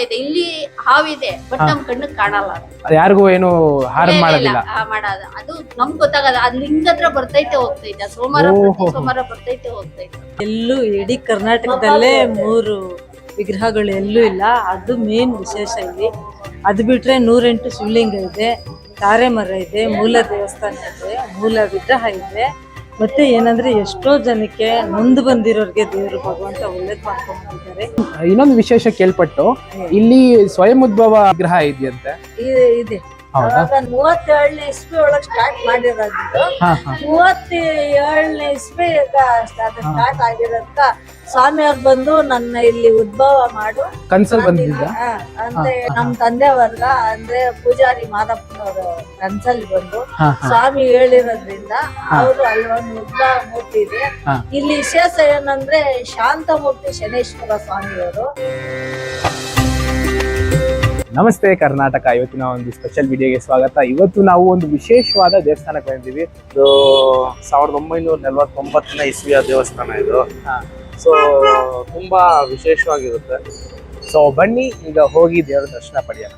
ಇಲ್ಲಿ ಹಾವಿದೆ ಬಟ್ ನಮ್ ಕಣ್ಣಿಗೆ ಕಾಣಲ್ಲ. ಯಾರಿಗೂ ಏನು ಹಾರ್ಮ್ ಮಾಡೋದಿಲ್ಲ. ಮಾಡೋದು ಅದು ನಮ್ಗೆ ಗೊತ್ತಾಗಲ್ಲ. ಅದ್ ಲಿಂಗ ಹತ್ರ ಬರ್ತೈತೆ ಹೋಗ್ತೈತೆ. ಸೋಮವಾರ ಸೋಮವಾರ ಬರ್ತೈತೆ ಹೋಗ್ತೈತೆ. ಎಲ್ಲೂ ಇಡೀ ಕರ್ನಾಟಕದಲ್ಲೇ 3 ವಿಗ್ರಹಗಳು ಎಲ್ಲೂ ಇಲ್ಲ. ಅದು ಮೇನ್ ವಿಶೇಷ ಇಲ್ಲಿ. ಅದು ಬಿಟ್ರೆ 108 ಶಿವಲಿಂಗ ಇದೆ, ತಾರೆ ಮರ ಇದೆ, ಮೂಲ ದೇವಸ್ಥಾನ ಇದೆ, ಮೂಲ ವಿಗ್ರಹ ಇದೆ. ಮತ್ತೆ ಏನಂದ್ರೆ ಎಷ್ಟೋ ಜನಕ್ಕೆ ನೊಂದು ಬಂದಿರೋರ್ಗೆ ದೇವರು ಭಗವಂತ ಒಳ್ಳೇದ್ ಮಾಡ್ಕೊಂಡು ಬಂದಿದ್ದಾರೆ. ಇನ್ನೊಂದು ವಿಶೇಷ ಕೇಳ್ಪಟ್ಟು ಇಲ್ಲಿ ಸ್ವಯಂ ಉದ್ಭವ ವಿಗ್ರಹ ಇದೆಯಂತೆ. ಇದೆ 37ನೇ ಇಸ್ವಿ ಒಳಗ್ ಸ್ಟಾರ್ಟ್ ಮಾಡಿರೋದು. 37ನೇ ಇಸ್ವಿ ಸ್ಟಾರ್ಟ್ ಆಗಿರೋದ್ಕ ಸ್ವಾಮಿ ಅವ್ರು ಬಂದು ನನ್ನ ಇಲ್ಲಿ ಉದ್ಭವ ಮಾಡು ಕನ್ಸಲ್ ಬಂದಿದ್ದ ಅಂದ್ರೆ ನಮ್ ತಂದೆ ವರ್ಗ ಅಂದ್ರೆ ಪೂಜಾರಿ ಮಾದಪ್ಪನವರು ಕನ್ಸಲ್ ಬಂದು ಸ್ವಾಮಿ ಹೇಳಿರೋದ್ರಿಂದ ಅವರು ಅಲ್ಲೊಂದು ಉದ್ಭವ ಮೂರ್ತಿ ಇದೆ. ಇಲ್ಲಿ ವಿಶೇಷ ಏನಂದ್ರೆ ಶಾಂತಮೂರ್ತಿ ಶನೇಶ್ವರ ಸ್ವಾಮಿಯವರು. ನಮಸ್ತೆ ಕರ್ನಾಟಕ, ಇವತ್ತಿನ ಒಂದು ಸ್ಪೆಷಲ್ ವಿಡಿಯೋಗೆ ಸ್ವಾಗತ. ಇವತ್ತು ನಾವು ಒಂದು ವಿಶೇಷವಾದ ದೇವಸ್ಥಾನಕ್ಕೆ ಬಂದಿದ್ದೀವಿ. ಇದು 1949ನೇ ಇಸ್ವಿಯ ದೇವಸ್ಥಾನ ಇದು. ಸೊ ತುಂಬಾ ವಿಶೇಷವಾಗಿರುತ್ತೆ. ಸೊ ಬನ್ನಿ ಈಗ ಹೋಗಿ ದೇವರ ದರ್ಶನ ಪಡೆಯೋಣ.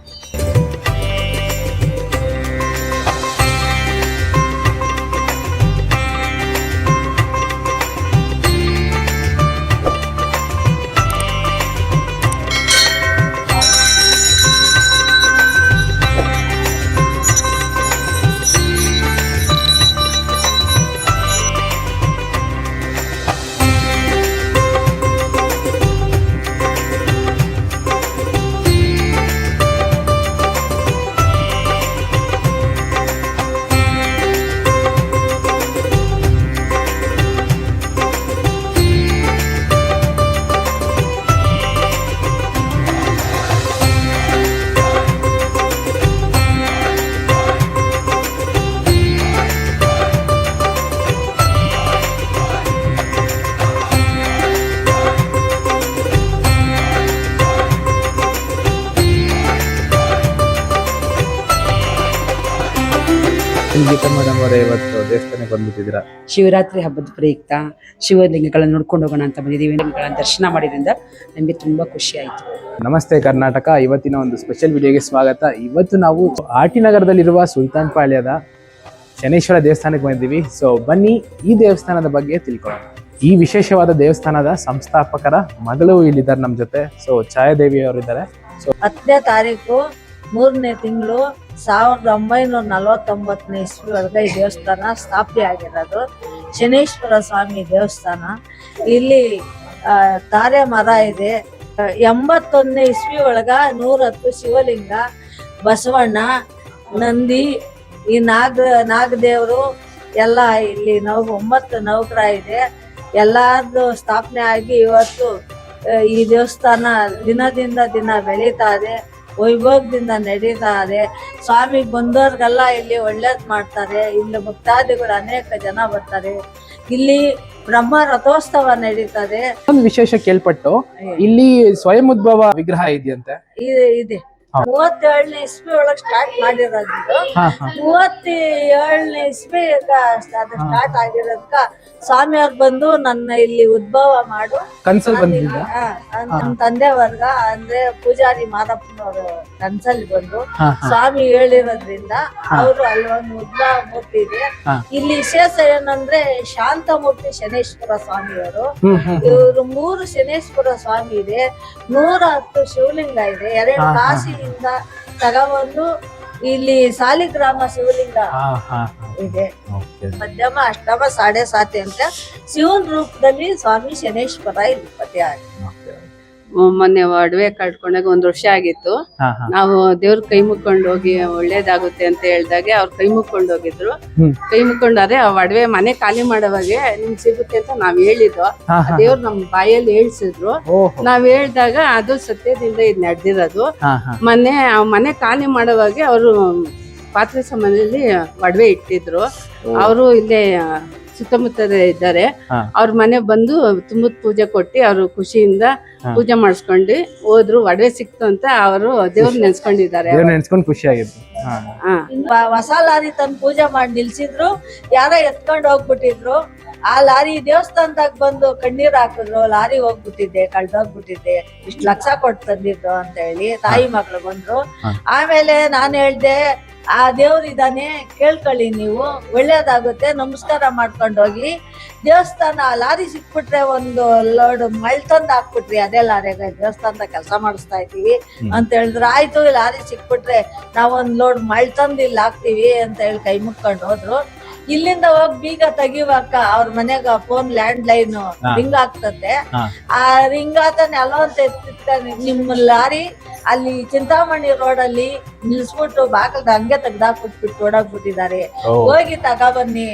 ಮೇಡಮ್ ಅವರೇ, ಇವತ್ತು ದೇವಸ್ಥಾನಕ್ಕೆ ಬಂದ್ಬಿಟ್ಟಿದ್ದೀರಾ. ಶಿವರಾತ್ರಿ ಹಬ್ಬದ ಪ್ರಯುಕ್ತ ಶಿವಲಿಂಗಗಳನ್ನು ನೋಡ್ಕೊಂಡು ಹೋಗೋಣ ಅಂತ ಬಂದಿದ್ದೀವಿ. ಲಿಂಗಗಳನ್ನು ದರ್ಶನ ಮಾಡಿದ್ರಿಂದ ನಮಗೆ ತುಂಬಾ ಖುಷಿ ಆಯಿತು. ನಮಸ್ತೆ ಕರ್ನಾಟಕ, ಇವತ್ತಿನ ಒಂದು ಸ್ಪೆಷಲ್ ವಿಡಿಯೋಗೆ ಸ್ವಾಗತ. ಇವತ್ತು ನಾವು ಆರ್ ಟಿ ನಗರದಲ್ಲಿರುವ ಸುಲ್ತಾನ್ ಪಾಳ್ಯದ ಶನೇಶ್ವರ ದೇವಸ್ಥಾನಕ್ಕೆ ಬಂದಿದ್ದೀವಿ. ಸೊ ಬನ್ನಿ ಈ ದೇವಸ್ಥಾನದ ಬಗ್ಗೆ ತಿಳ್ಕೊಳ್ಳೋಣ. ಈ ವಿಶೇಷವಾದ ದೇವಸ್ಥಾನದ ಸಂಸ್ಥಾಪಕರ ಮಗಳು ಇಲ್ಲಿದ್ದಾರೆ ನಮ್ಮ ಜೊತೆ. ಸೊ ಛಾಯಾದೇವಿ ಅವರಿದ್ದಾರೆ. ಸೊ 10ನೇ ತಾರೀಕು 3ನೇ ತಿಂಗಳು 1949ನೇ ಇಸ್ವಿ ಒಳಗೆ ಈ ದೇವಸ್ಥಾನ ಸ್ಥಾಪನೆ ಆಗಿರೋದು. ಶನೇಶ್ವರ ಸ್ವಾಮಿ ದೇವಸ್ಥಾನ. ಇಲ್ಲಿ ತಾರೆ ಮರ ಇದೆ. 81ನೇ ಇಸ್ವಿ ಒಳಗ 110 ಶಿವಲಿಂಗ, ಬಸವಣ್ಣ, ನಂದಿ, ಈ ನಾಗದೇವರು ಎಲ್ಲ ಇಲ್ಲಿ 9 ನವಗ್ರಹ ಇದೆ. ಎಲ್ಲಾರ್ದು ಸ್ಥಾಪನೆ ಆಗಿ ಇವತ್ತು ಈ ದೇವಸ್ಥಾನ ದಿನದಿಂದ ದಿನ ಬೆಳೀತಾ ಇದೆ, ವೈಭವದಿಂದ ನಡೀತಾ ಇದೆ. ಸ್ವಾಮಿಗೆ ಬಂದವ್ರಿಗೆಲ್ಲ ಇಲ್ಲಿ ಒಳ್ಳೇದ್ ಮಾಡ್ತಾರೆ. ಇಲ್ಲಿ ಭಕ್ತಾದಿಗಳು ಅನೇಕ ಜನ ಬರ್ತಾರೆ. ಇಲ್ಲಿ ಬ್ರಹ್ಮ ರಥೋತ್ಸವ ನಡೀತದೆ. ಒಂದು ವಿಶೇಷ ಕೇಳ್ಪಟ್ಟು ಇಲ್ಲಿ ಸ್ವಯಂ ಉದ್ಭವ ವಿಗ್ರಹ ಇದೆಯಂತೆ. ಇದೆ 37ನೇ ಇಸ್ವಿ ಒಳಗ್ ಸ್ಟಾರ್ಟ್ ಮಾಡಿರೋದು. 37ನೇ ಇಸ್ವಿ ಸ್ಟಾರ್ಟ್ ಆಗಿರೋದ್ಕ ಸ್ವಾಮಿ ಅವ್ರು ಬಂದು ನನ್ನ ಇಲ್ಲಿ ಉದ್ಭವ ಮಾಡು ಕನ್ಸಲ್ ಬಂದಿದ್ದ ನಮ್ ತಂದೆ ವರ್ಗ ಅಂದ್ರೆ ಪೂಜಾರಿ ಮಾದಪ್ಪನವರು ಕನ್ಸಲ್ ಬಂದು ಸ್ವಾಮಿ ಹೇಳಿರೋದ್ರಿಂದ ಅವರು ಅಲ್ಲೊಂದು ಉದ್ಭವ ಮೂರ್ತಿ ಇದೆ. ಇಲ್ಲಿ ವಿಶೇಷ ಏನಂದ್ರೆ ಶಾಂತಮೂರ್ತಿ ಶನೇಶ್ವರ ಸ್ವಾಮಿಯವರು. ಇವರು 3 ಶನೇಶ್ವರ ಸ್ವಾಮಿ ಇದೆ, 110 ಶಿವಲಿಂಗ ಇದೆ. 2 ಕಾಶಿಯಿಂದ ತಗೊಂಡು ಇಲ್ಲಿ ಸಾಲಿಗ್ರಾಮ ಶಿವಲಿಂಗ ಇದೆ. ಮಧ್ಯಮ ಅಷ್ಟಮ 7.5 ಅಂತ ಶಿವನ್ ರೂಪದಲ್ಲಿ ಸ್ವಾಮಿ ಶನೇಶ್ವರ ಇಲ್ಲಿ ಪತಿಯಾಗಿ. ಮೊನ್ನೆ ಒಡವೆ ಕಟ್ಕೊಂಡಾಗ 1 ವರ್ಷ ಆಗಿತ್ತು. ನಾವು ದೇವ್ರ ಕೈ ಮುಕ್ಕೊಂಡು ಹೋಗಿ ಒಳ್ಳೇದಾಗುತ್ತೆ ಅಂತ ಹೇಳ್ದಾಗ ಅವ್ರ ಕೈ ಮುಕ್ಕೊಂಡು ಹೋಗಿದ್ರು. ಕೈ ಮುಕ್ಕೊಂಡಾರೆ ಆ ಒಡವೆ ಮನೆ ಖಾಲಿ ಮಾಡೋವಾಗೆ ನಿಮ್ಗೆ ಸಿಗುತ್ತೆ ಅಂತ ನಾವ್ ಹೇಳಿದ್ವು. ದೇವ್ರು ನಮ್ ಬಾಯಲ್ಲಿ ಹೇಳ್ಸಿದ್ರು. ನಾವ್ ಹೇಳ್ದಾಗ ಅದು ಸತ್ಯದಿಂದ ಇದ್ ನಡೆದಿರೋದು. ಮೊನ್ನೆ ಮನೆ ಖಾಲಿ ಮಾಡೋವಾಗೆ ಅವರು ಪಾತ್ರೆ ಸಾಮಾನಲ್ಲಿ ಒಡವೆ ಇಟ್ಟಿದ್ರು. ಅವರು ಇಲ್ಲೇ ಸುತ್ತಮುತ್ತ ಇದ್ದಾರೆ. ಅವ್ರ ಮನೆ ಬಂದು ತುಂಬದ ಪೂಜೆ ಕೊಟ್ಟಿ ಅವ್ರು ಖುಷಿಯಿಂದ ಪೂಜೆ ಮಾಡಿಸ್ಕೊಂಡು ಹೋದ್ರು. ಒಡವೆ ಸಿಕ್ತು ಅಂತ ಅವರು ದೇವ್ರ ನೆನ್ಸ್ಕೊಂಡಿದ್ದಾರೆ. ನೆನ್ಸ್ಕೊಂಡು ಖುಷಿ ಆಗಿತ್ತು. ಹೊಸ ಲಾರಿ ತಂದು ಪೂಜೆ ಮಾಡಿ ನಿಲ್ಸಿದ್ರು. ಯಾರೋ ಎತ್ಕೊಂಡು ಹೋಗ್ಬಿಟ್ಟಿದ್ರು. ಆ ಲಾರಿ ದೇವಸ್ಥಾನದಾಗ ಬಂದು ಕಣ್ಣೀರ್ ಹಾಕಿದ್ರು, ಲಾರಿ ಹೋಗ್ಬಿಟ್ಟಿದ್ದೆ, ಕಳ್ದೋಗ್ಬಿಟ್ಟಿದ್ದೆ, ಇಷ್ಟ್ ಲಕ್ಷ ಕೊಟ್ಟು ತಂದಿದ್ದು ಅಂತ ಹೇಳಿ ತಾಯಿ ಮಕ್ಳು ಬಂದ್ರು. ಆಮೇಲೆ ನಾನು ಹೇಳ್ದೆ, ಆ ದೇವ್ರು ಇದಾನೆ, ಕೇಳ್ಕೊಳ್ಳಿ ನೀವು, ಒಳ್ಳೇದಾಗುತ್ತೆ, ನಮಸ್ಕಾರ ಮಾಡ್ಕೊಂಡು ಹೋಗಿ. ದೇವಸ್ಥಾನ ಲಾರಿ ಸಿಕ್ಬಿಟ್ರೆ ಒಂದು ಲೋಡ್ ಮಳ್ ತಂದು ಹಾಕ್ಬಿಟ್ರಿ, ಅದೇ ಲಾರಿಯಾಗ ದೇವಸ್ಥಾನದಾಗ ಕೆಲಸ ಮಾಡಿಸ್ತಾ ಇದ್ದೀವಿ ಅಂತ ಹೇಳಿದ್ರು. ಆಯ್ತು, ಲಾರಿ ಸಿಕ್ಬಿಟ್ರೆ ನಾವೊಂದ್ ಲೋಡ್ ಮಳ್ ತಂದು ಇಲ್ಲಿ ಹಾಕ್ತಿವಿ ಅಂತ ಹೇಳಿ ಕೈ ಮುಕ್ಕೊಂಡು ಹೋದ್ರು. ಇಲ್ಲಿಂದ ಹೋಗಿ ಬೀಗ ತೆಗಿವಾಕ ಅವ್ರ ಮನೆಗ ಫೋನ್ ಲ್ಯಾಂಡ್ ಲೈನ್ ರಿಂಗ್ ಆಗ್ತದೆ. ಆ ರಿಂಗ್ ಆತನೆ ಅಲ್ಲ ಅಂತ ಎತ್ತಿರ್ತಾನೆ, ನಿಮ್ಮ ಲಾರಿ ಅಲ್ಲಿ ಚಿಂತಾಮಣಿ ರೋಡ್ ಅಲ್ಲಿ ನಿಲ್ಸ್ಬಿಟ್ಟು ಬಾಕಲ್ದ ಹಂಗೆ ತೆಗ್ದಾಕ್ಬಿಟ್ಬಿಟ್ಟು ಓಡಾಕ್ಬಿಟ್ಟಿದ್ದಾರೆ, ಹೋಗಿ ತಗೊಬನ್ನಿ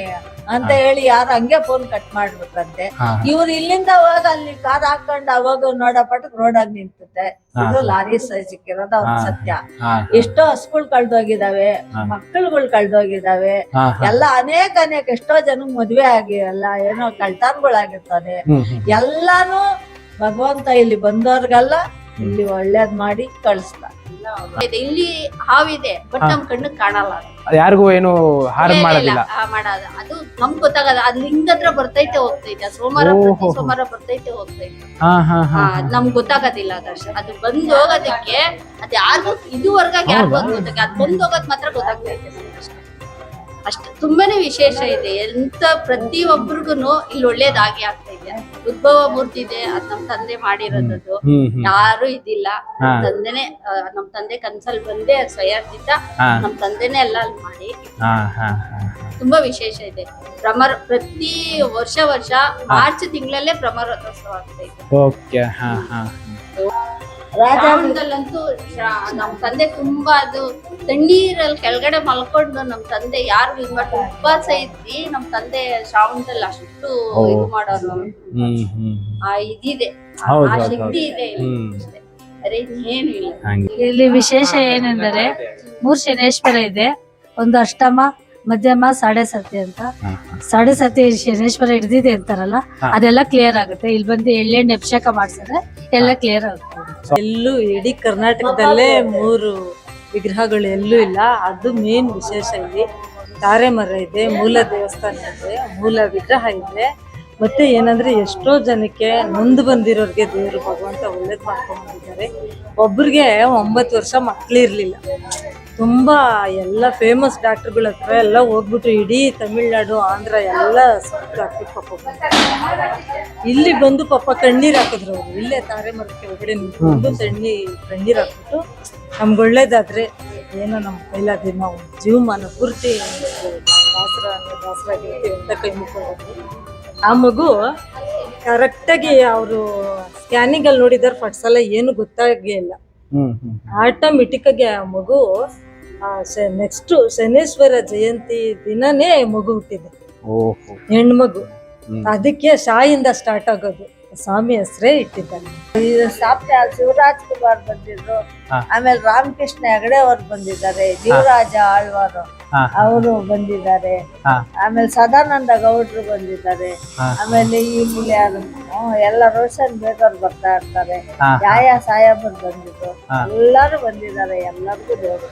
ಅಂತ ಹೇಳಿ ಯಾರು ಹಂಗೆ ಫೋನ್ ಕಟ್ ಮಾಡ್ಬಿಟ್ರಂತೆ. ಇವ್ರು ಇಲ್ಲಿಂದ ಹೋಗ ಅಲ್ಲಿ ಕಾರ್ ಹಾಕೊಂಡ್ ಅವಾಗ ನೋಡಪಟ್ಟಕ್ ರೋಡಾಗ್ ನಿಂತತೆ. ಇದು ಲಾರಿ ಸಿಕ್ಕಿರೋದು ಅವ್ರ ಸತ್ಯ. ಎಷ್ಟೋ ಹಸುಗಳು ಕಳ್ದೋಗಿದಾವೆ, ಮಕ್ಕಳುಗಳು ಕಳ್ದೋಗಿದಾವೆ, ಎಲ್ಲ ಅನೇಕ ಎಷ್ಟೋ ಜನಕ್ ಮದ್ವೆ ಆಗಿರಲ್ಲ, ಏನೋ ಕಳ್ತನಗಳಾಗಿರ್ತದೆ. ಎಲ್ಲಾನು ಭಗವಂತ ಇಲ್ಲಿ ಬಂದವ್ರಿಗೆಲ್ಲ ಇಲ್ಲಿ ಒಳ್ಳೇದ್ ಮಾಡಿ ಕಳಿಸ್ತ. ಇಲ್ಲಿ ಹಾವಿದೆ, ಬಟ್ ನಮ್ ಕಣ್ಣು ಕಾಣಲ್ಲ, ಯಾರಿಗೂ ಏನು ಹಾರ್ಮ್ ಮಾಡೋದಿಲ್ಲ. ಮಾಡೋದು ಅದು ನಮ್ಗ್ ಗೊತ್ತಾಗಲ್ಲ. ಅದ್ ಲಿಂಗ ಹತ್ರ ಬರ್ತೈತೆ ಹೋಗ್ತೈತೆ, ಸೋಮವಾರ ಪ್ರತಿ ಸೋಮವಾರ ಬರ್ತೈತೆ ಹೋಗ್ತೈತೆ, ನಮ್ಗ್ ಗೊತ್ತಾಗೋದಿಲ್ಲ ಅದಷ್ಟೇ. ಅದು ಬಂದ್ ಹೋಗೋದಕ್ಕೆ ಅದ್ ಯಾರು ಇದುವರೆಗಾಗಿ ಯಾರು ಗೊತ್ತಾಗ, ಅದ್ ಬಂದ್ ಹೋಗೋದ್ ಮಾತ್ರ ಗೊತ್ತಾಗ್ತೈತೆ ಅಷ್ಟೇ. ತುಂಬಾನೇ ವಿಶೇಷ ಇದೆ. ಎಂತ ಪ್ರತಿಯೊಬ್ಬರಿಗೂ ಇಲ್ಲಿ ಒಳ್ಳೇದಾಗಿ ಆಗ್ತೈತೆ. ಉದ್ಭವ ಮೂರ್ತಿ ಇದೆ, ಅದ್ ನಮ್ ತಂದೆ ಮಾಡಿರೋದದು, ಯಾರು ಇದಿಲ್ಲ. ನಮ್ ತಂದೆ ಕನ್ಸಲ್ ಬಂದೆ ಸ್ವಯರ್ಜಿತ, ನಮ್ ತಂದೆನೆ ಎಲ್ಲ ಅಲ್ಲಿ ಮಾಡಿ. ತುಂಬಾ ವಿಶೇಷ ಇದೆ. ಪ್ರತಿ ವರ್ಷ ಮಾರ್ಚ್ ತಿಂಗಳಲ್ಲೇ ಬ್ರಹ್ಮರಥೋತ್ಸವ ಆಗ್ತೈತೆ. ಶ್ರಾವಣದಲ್ಲಂತೂ ನಮ್ ತಂದೆ ತುಂಬಾ ಅದು ತಣ್ಣೀರಲ್ಲಿ ಕೆಳಗಡೆ ಮಲ್ಕೊಂಡು ನಮ್ ತಂದೆ ಯಾರು ಇದ್ ಮಾಡ್ತಾರೆ, ಉಪವಾಸ ಇದ್ವಿ. ನಮ್ ತಂದೆ ಶ್ರಾವಣದಲ್ಲಿ ಅಷ್ಟು ಇದು ಮಾಡೋರು. ಆ ಇದಿದೆ, ಆ ಶಕ್ತಿ ಇದೆ ಅಷ್ಟೇ, ಅರೆ ಏನು ಇಲ್ಲ. ಇಲ್ಲಿ ವಿಶೇಷ ಏನೆಂದರೆ 3 ಶನೇಶ್ವರ ಇದೆ. ಒಂದು ಅಷ್ಟಮ, ಮಧ್ಯಮ, ಸಾಡೆ ಸತಿ ಅಂತ. ಸಾಡೆ ಸತಿ ಶನೇಶ್ವರ ಹಿಡ್ದಿದೆ ಅಂತಾರಲ್ಲ, ಅದೆಲ್ಲ ಕ್ಲಿಯರ್ ಆಗುತ್ತೆ. ಇಲ್ಲಿ ಬಂದು ಎಳ್ಳೆಣ್ಣೆ ಅಭಿಷೇಕ ಮಾಡ್ಸಿದ್ರೆ ಎಲ್ಲ ಕ್ಲಿಯರ್ ಆಗುತ್ತೆ. ಎಲ್ಲೂ ಇಡೀ ಕರ್ನಾಟಕದಲ್ಲೇ 3 ವಿಗ್ರಹಗಳು ಎಲ್ಲೂ ಇಲ್ಲ. ಅದು ಮೇನ್ ವಿಶೇಷ. ಇಲ್ಲಿ ತಾರೆ ಮರ ಇದೆ, ಮೂಲ ದೇವಸ್ಥಾನ ಇದೆ, ಮೂಲ ವಿಗ್ರಹ ಇದೆ. ಮತ್ತೆ ಏನಂದ್ರೆ ಎಷ್ಟೋ ಜನಕ್ಕೆ ನೊಂದು ಬಂದಿರೋರ್ಗೆ ದೇವರು ಭಗವಂತ ಒಳ್ಳೇದ್ ಮಾಡ್ಕೊಂಡ್ ಬಂದಿದ್ದಾರೆ. ಒಬ್ರಿಗೆ 9 ವರ್ಷ ಮಕ್ಳಿರ್ಲಿಲ್ಲ. ತುಂಬಾ ಎಲ್ಲ ಫೇಮಸ್ ಡಾಕ್ಟರ್ಗಳ ಹತ್ರ ಎಲ್ಲ ಹೋಗ್ಬಿಟ್ಟು ಇಡೀ ತಮಿಳ್ನಾಡು, ಆಂಧ್ರ ಎಲ್ಲ ಡಾಕ್ಟರ್ ಪಾಪ ಇಲ್ಲಿ ಬಂದು ಪಾಪ ಕಣ್ಣೀರ್ ಹಾಕಿದ್ರು ಅವ್ರು. ಇಲ್ಲೇ ತಾರೆ ಮರದ ಕೆಳಗಡೆ ನಿಂತ್ಕೊಂಡು ಕಣ್ಣೀರ್ ಹಾಕ್ಬಿಟ್ಟು ನಮ್ಗೆ ಒಳ್ಳೇದಾದ್ರೆ ಏನೋ ನಮ್ ಕೈಲಾದ್ರೆ ನಾವು ಜೀವಮಾನ ಪೂರ್ತಿ ದಾಸರಾಗಿರ್ತೀವಿ ಅಂತ ಕೈ ಮುಕ್ಕೊಂಡು. ಆ ಮಗು ಕರೆಕ್ಟಾಗಿ ಅವರು ಸ್ಕ್ಯಾನಿಂಗ್ ಅಲ್ಲಿ ನೋಡಿದಾರೆ, ಫಟ್ಸಲ ಏನು ಗೊತ್ತಾಗೇ ಇಲ್ಲ. ಆಟೋಮೆಟಿಕ್ ಆಗಿ ಆ ಮಗು ನೆಕ್ಸ್ಟ್ ಶನೇಶ್ವರ ಜಯಂತಿ ದಿನನೇ ಮಗು ಹುಟ್ಟಿದೆ, ಹೆಣ್ಮಗು. ಅದಕ್ಕೆ ಶಾಯಿಂದ ಸ್ಟಾರ್ಟ್ ಆಗೋದು. ಸ್ವಾಮಿ ಹೆಸರೇ ಇಟ್ಟಿದ್ದಾರೆ. ಶಿವರಾಜ್ ಕುಮಾರ್ ಬಂದಿದ್ರು, ಆಮೇಲೆ ರಾಮಕೃಷ್ಣ ಹೆಗಡೆ ಅವ್ರು ಬಂದಿದ್ದಾರೆ, ಜೀವರಾಜ ಆಳ್ವಾರು ಅವರು ಬಂದಿದ್ದಾರೆ, ಆಮೇಲೆ ಸದಾನಂದ ಗೌಡ್ರು ಬಂದಿದ್ದಾರೆ, ಆಮೇಲೆ ಇಲ್ಲಿ ಯಾರು ಎಲ್ಲ ರೋಷನ್ ಬೇಗವ್ರು ಬರ್ತಾ ಇರ್ತಾರೆ, ಯಾಯ ಸಾಹೇಬರು ಬಂದಿದ್ರು, ಎಲ್ಲಾರು ಬಂದಿದ್ದಾರೆ. ಎಲ್ಲರಿಗೂ ದೇವರು